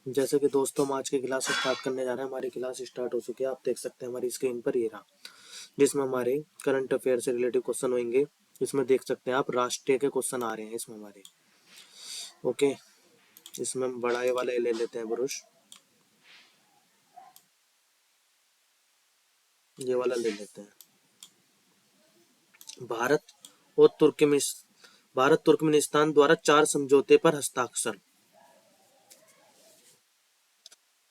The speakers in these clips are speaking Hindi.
जैसे कि दोस्तों हम आज की क्लास स्टार्ट करने जा रहे हैं। हमारी क्लास स्टार्ट हो चुकी है, आप देख सकते हैं हमारी स्क्रीन पर ये रहा, जिसमें हमारे करंट अफेयर से रिलेटेड क्वेश्चन होंगे। इसमें देख सकते हैं आप राष्ट्रीय के क्वेश्चन आ रहे हैं इसमें हमारे। ओके, इसमें हम बड़ा ये वाला ले लेते हैं ब्रुश, ये वाला ले लेते हैं। भारत और तुर्कमेनिस्तान द्वारा 4 समझौते पर हस्ताक्षर।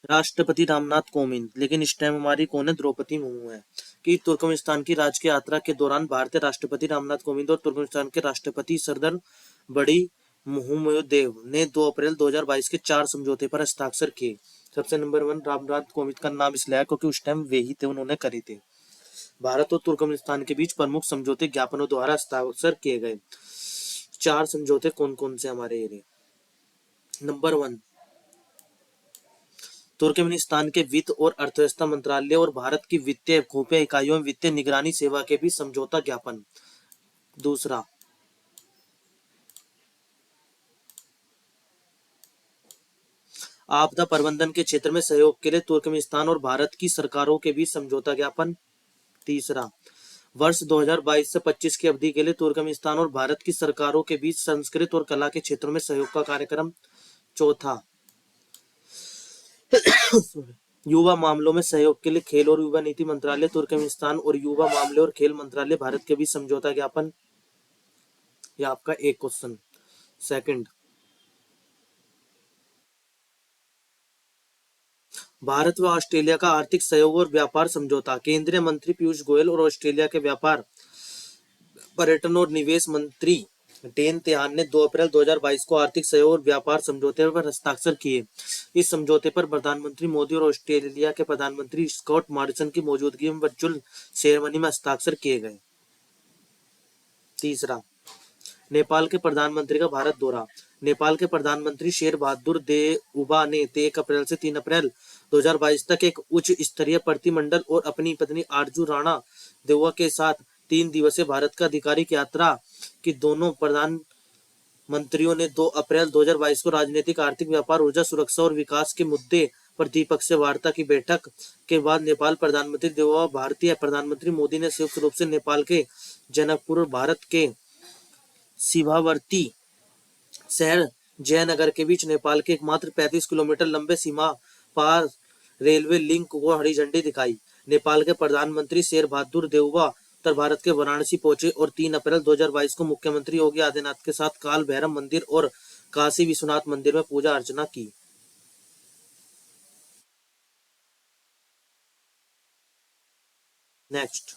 राष्ट्रपति रामनाथ कोविंद, लेकिन इस टाइम हमारी कौन है, द्रौपदी मुर्मू है। कि तुर्कमेनिस्तान की राजकीय यात्रा के दौरान भारतीय राष्ट्रपति रामनाथ कोविंद और तुर्कमेनिस्तान के राष्ट्रपति सरदार बड़ी मुहम्मदेव ने 2 अप्रैल 2022 के 4 समझौते पर हस्ताक्षर किए। सबसे नंबर 1 रामनाथ कोविंद का नाम इसलिए आया क्योंकि उस टाइम वे ही थे, उन्होंने करे थे। भारत और तुर्कमेनिस्तान के बीच प्रमुख समझौते ज्ञापनों द्वारा हस्ताक्षर किए गए 4 समझौते कौन कौन से हमारे ये। नंबर 1, तुर्कमेनिस्तान के वित्त और अर्थव्यवस्था मंत्रालय और भारत की वित्तीय खुफिया इकाइयों में वित्तीय निगरानी सेवा के बीच समझौता ज्ञापन। दूसरा, आपदा प्रबंधन के क्षेत्र में सहयोग के लिए तुर्कमेनिस्तान और भारत की सरकारों के बीच समझौता ज्ञापन। तीसरा, वर्ष 2022 से 25 की अवधि के लिए तुर्कमेनिस्तान और भारत की सरकारों के बीच संस्कृत और कला के क्षेत्रों में सहयोग का कार्यक्रम। चौथा, युवा मामलों में सहयोग के लिए खेल और युवा नीति मंत्रालय तुर्कमेनिस्तान और युवा मामले और खेल मंत्रालय भारत के बीच समझौता ज्ञापन। यह आपका एक क्वेश्चन। सेकंड, भारत व ऑस्ट्रेलिया का आर्थिक सहयोग और व्यापार समझौता। केंद्रीय मंत्री पीयूष गोयल और ऑस्ट्रेलिया के व्यापार, पर्यटन और निवेश मंत्री डेन तेहान ने 2 अप्रैल 2022 को आर्थिक सहयोग और व्यापार समझौते पर हस्ताक्षर किए। इस समझौते पर प्रधानमंत्री मोदी और ऑस्ट्रेलिया के प्रधानमंत्री स्कॉट मॉरिसन की मौजूदगी में वर्चुअल सेरेमनी में हस्ताक्षर किए गए। तीसरा, नेपाल के प्रधानमंत्री का भारत दौरा। नेपाल के प्रधानमंत्री शेर बहादुर देउबा ने 1 अप्रैल से 3 अप्रैल 2022 तक एक उच्च स्तरीय प्रतिनिधिमंडल और अपनी पत्नी आरजू राणा देउबा के साथ 3 दिवसीय भारत का आधिकारिक यात्रा की। दोनों प्रधानमंत्रियों ने 2 अप्रैल 2022 को राजनीतिक, आर्थिक, व्यापार, ऊर्जा, सुरक्षा और विकास के मुद्दे पर द्विपक्षीय वार्ता की। बैठक के बाद नेपाल प्रधानमंत्री देउबा, भारतीय प्रधानमंत्री मोदी ने संयुक्त रूप से नेपाल के जनकपुर और भारत के सीमावर्ती शहर जयनगर के बीच नेपाल के एकमात्र 35 किलोमीटर लंबे सीमा पार रेलवे लिंक को हरी झंडी दिखाई। नेपाल के प्रधानमंत्री शेर बहादुर देउबा उत्तर भारत के वाराणसी पहुंचे और 3 अप्रैल 2022 को मुख्यमंत्री योगी आदित्यनाथ के साथ काल भैरव मंदिर और काशी विश्वनाथ मंदिर में पूजा अर्चना की। नेक्स्ट,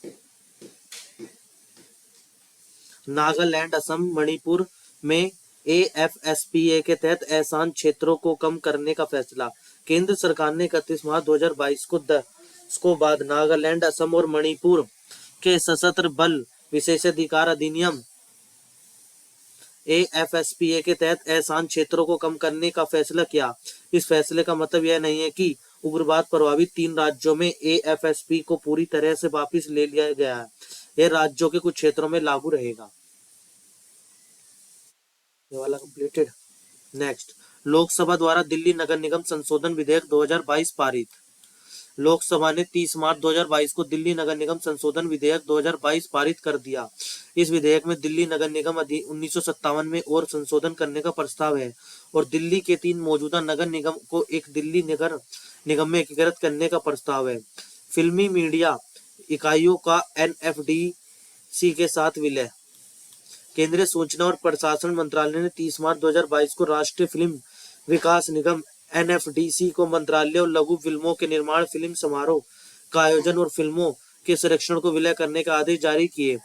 नागालैंड, असम, मणिपुर में AFSPA के तहत एहसान क्षेत्रों को कम करने का फैसला। केंद्र सरकार ने 31 मार्च 2022 को बाद नागालैंड, असम और मणिपुर के सशस्त्र बल विशेषाधिकार अधिनियम AFSPA के तहत एहसान क्षेत्रों को कम करने का फैसला किया। इस फैसले का मतलब यह नहीं है कि उग्रवाद प्रभावित 3 राज्यों में AFSP को पूरी तरह से वापस ले लिया गया है। यह राज्यों के कुछ क्षेत्रों में लागू रहेगा। ये वाला कंप्लीटेड। नेक्स्ट, लोकसभा द्वारा दिल्ली नगर निगम संशोधन विधेयक 2022 पारित। लोकसभा ने 30 मार्च 2022 को दिल्ली नगर निगम संशोधन विधेयक 2022 पारित कर दिया। इस विधेयक में दिल्ली नगर निगम 1957 में और संशोधन करने का प्रस्ताव है और दिल्ली के 3 मौजूदा नगर निगम को एक दिल्ली नगर निगम में एकीकृत करने का प्रस्ताव है। फिल्मी मीडिया इकाइयों का NFDC के साथ विलय। केंद्रीय सूचना और प्रसारण मंत्रालय ने 30 मार्च 2022 को राष्ट्रीय फिल्म विकास निगम NFDC को मंत्रालय और लघु फिल्मों के निर्माण, फिल्म समारोह का आयोजन और फिल्मों के संरक्षण को विलय करने का आदेश जारी किए।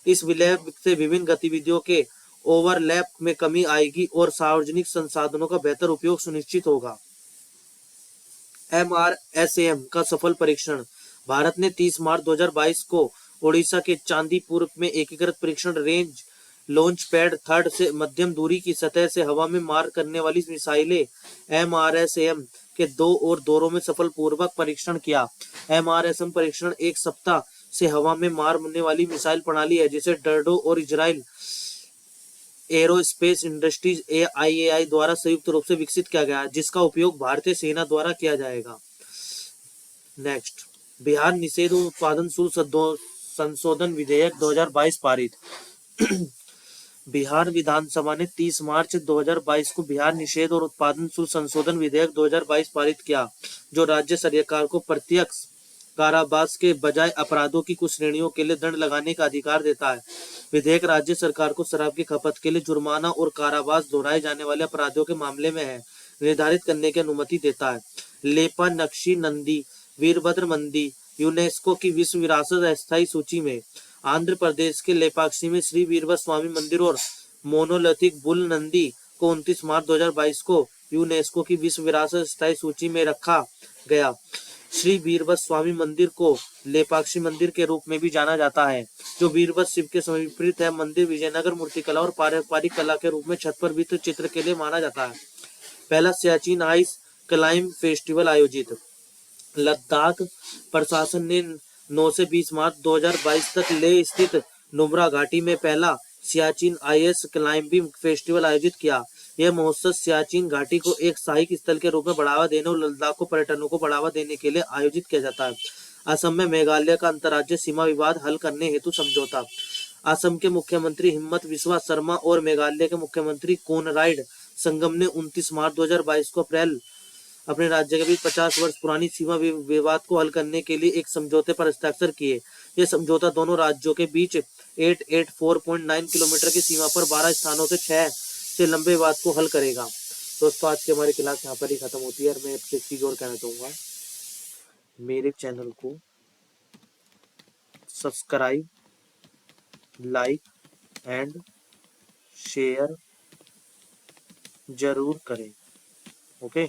इस विलय से विभिन्न गतिविधियों के ओवरलैप में कमी आएगी और सार्वजनिक संसाधनों का बेहतर उपयोग सुनिश्चित होगा। MRSAM का सफल परीक्षण। भारत ने 30 मार्च 2022 को ओडिशा के चांदीपुर में एकीकृत परीक्षण रेंज लॉन्च पैड थर्ड से मध्यम दूरी की सतह से हवा में मार करने वाली मिसाइलें MRSAM के 2 और दौरों में सफलपूर्वक परीक्षण किया। MRSAM परीक्षण 1 सप्ताह से हवा में मारने वाली मिसाइल प्रणाली है जिसे डर्डो और इजराइल एरोस्पेस इंडस्ट्रीज AIAI द्वारा संयुक्त रूप से विकसित किया गया है, जिसका उपयोग भारतीय सेना द्वारा किया जाएगा। नेक्स्ट, बिहार निषेध और उत्पादन शुल्क संशोधन विधेयक 2022 पारित। बिहार विधानसभा ने 30 मार्च 2022 को बिहार निषेध और उत्पादन शुल्क संशोधन विधेयक 2022 पारित किया, जो राज्य सरकार को प्रत्यक्ष कारावास के बजाय अपराधों की कुछ श्रेणियों के लिए दंड लगाने का अधिकार देता है। विधेयक राज्य सरकार को शराब की खपत के लिए जुर्माना और कारावास दोहराए जाने वाले अपराधों के मामले में है निर्धारित करने की अनुमति देता है। लेपा नक्शी नंदी वीरभद्र मंदिर यूनेस्को की विश्व विरासत अस्थायी सूची में। आंध्र प्रदेश के लेपाक्षी में श्री वीरभद्र स्वामी मंदिर और मोनोलिथिक बुल नंदी को 29 मार्च 2022 को यूनेस्को की विश्व विरासत अस्थायी सूची में रखा गया। श्री वीरभद्र स्वामी मंदिर को लेपाक्षी मंदिर के रूप में भी जाना जाता है, जो वीरभद्र शिव के समर्पित है। मंदिर विजयनगर मूर्तिकला और पारंपरिक कला के रूप में छत पर वित्त चित्र के लिए माना जाता है। पहला सियाचिन आइस क्लाइंब फेस्टिवल आयोजित। लद्दाख प्रशासन ने 9 से 20 मार्च 2022 तक लेह स्थित नुब्रा घाटी में पहला सियाचिन आइस क्लाइंबिंग फेस्टिवल आयोजित किया। यह महोत्सव सियाचिन घाटी को एक सहायक स्थल के रूप में बढ़ावा देने और लद्दाख को पर्यटनों को बढ़ावा देने के लिए आयोजित किया जाता है। असम में मेघालय का अंतर्राज्यीय सीमा विवाद हल करने हेतु समझौता। असम के मुख्यमंत्री हिमंत बिस्वा शर्मा और मेघालय के मुख्यमंत्री कोनराड संगम ने 29 मार्च 2022 को अपने राज्य के बीच 50 वर्ष पुरानी सीमा विवाद को हल करने के लिए एक समझौते पर हस्ताक्षर किए। यह समझौता दोनों राज्यों के बीच 884.9 किलोमीटर की सीमा पर 12 स्थानों से 6 से लंबे विवाद को हल करेगा। दोस्तों, आज की हमारी क्लास यहाँ पर ही खत्म होती है और मैं एक चीज और कहना चाहूंगा, मेरे चैनल को सब्सक्राइब, लाइक एंड शेयर जरूर करें। ओके।